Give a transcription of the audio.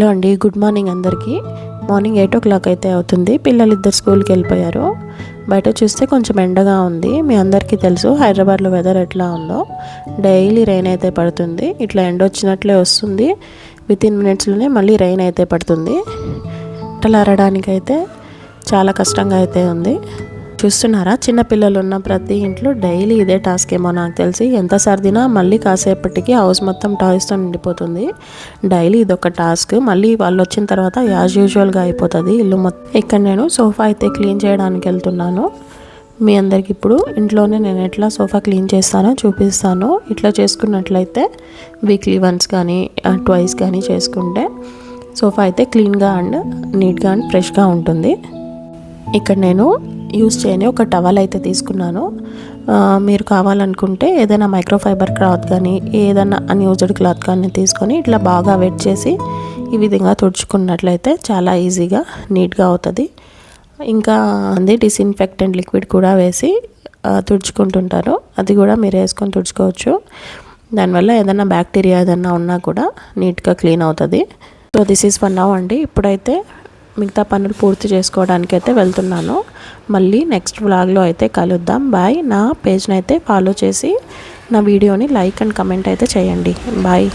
Hello అండి, good morning అందరికీ. Morning 8 o'clock అయితే అవుతుంది. పిల్లలు ఇద్దరు స్కూల్కి వెళ్ళిపోయారు. బయట చూస్తే కొంచెం ఎండగా ఉంది. మీ అందరికీ తెలుసు హైదరాబాద్లో వెదర్ ఎట్లా ఉందో. డైలీ రెయిన్ అయితే పడుతుంది. ఇట్లా ఎండ వచ్చినట్లే వస్తుంది, వితిన్ మినిట్స్లోనే మళ్ళీ రెయిన్ అయితే పడుతుంది. బట్టలు ఆరడానికైతే చాలా కష్టంగా అయితే ఉంది. చూస్తున్నారా, చిన్నపిల్లలు ఉన్న ప్రతి ఇంట్లో డైలీ ఇదే టాస్క్ ఏమో నాకు తెలిసి. ఎంత సర్దినా మళ్ళీ కాసేపటికి హౌస్ మొత్తం టాయ్స్తో నిండిపోతుంది. డైలీ ఇదొక టాస్క్. మళ్ళీ వాళ్ళు వచ్చిన తర్వాత యాజ్ యూజువల్గా అయిపోతుంది ఇల్లు మొత్తం. ఇక్కడ నేను సోఫా అయితే క్లీన్ చేయడానికి వెళ్తున్నాను. మీ అందరికి ఇప్పుడు ఇంట్లోనే నేను ఎట్లా సోఫా క్లీన్ చేస్తానో చూపిస్తాను. ఇట్లా చేసుకున్నట్లయితే వీక్లీ వన్స్ కానీ ట్వైస్ కానీ చేసుకుంటే సోఫా అయితే క్లీన్గా అండ్ నీట్గా అండ్ ఫ్రెష్గా ఉంటుంది. ఇక్కడ నేను యూస్ చేయని ఒక టవల్ అయితే తీసుకున్నాను. మీరు కావాలనుకుంటే ఏదైనా మైక్రోఫైబర్ క్లాత్ కానీ ఏదైనా అన్యూజ్డ్ క్లాత్ కానీ తీసుకొని ఇట్లా బాగా వెట్ చేసి ఈ విధంగా తుడుచుకున్నట్లయితే చాలా ఈజీగా నీట్గా అవుతుంది. ఇంకా అది డిస్ఇన్ఫెక్టెంట్ లిక్విడ్ కూడా వేసి తుడుచుకుంటుంటారు. అది కూడా మీరు వేసుకొని తుడుచుకోవచ్చు. దానివల్ల ఏదైనా బ్యాక్టీరియా ఏదైనా ఉన్నా కూడా నీట్గా క్లీన్ అవుతుంది. So this is for now అండి. ఇప్పుడైతే మిగతా పనులు పూర్తి చేసుకోవడానికి అయితే వెళ్తున్నాను. మళ్ళీ నెక్స్ట్ వ్లాగ్లో అయితే కలుద్దాం. బాయ్. నా పేజ్ని అయితే ఫాలో చేసి నా వీడియోని లైక్ అండ్ కమెంట్ అయితే చేయండి. బాయ్.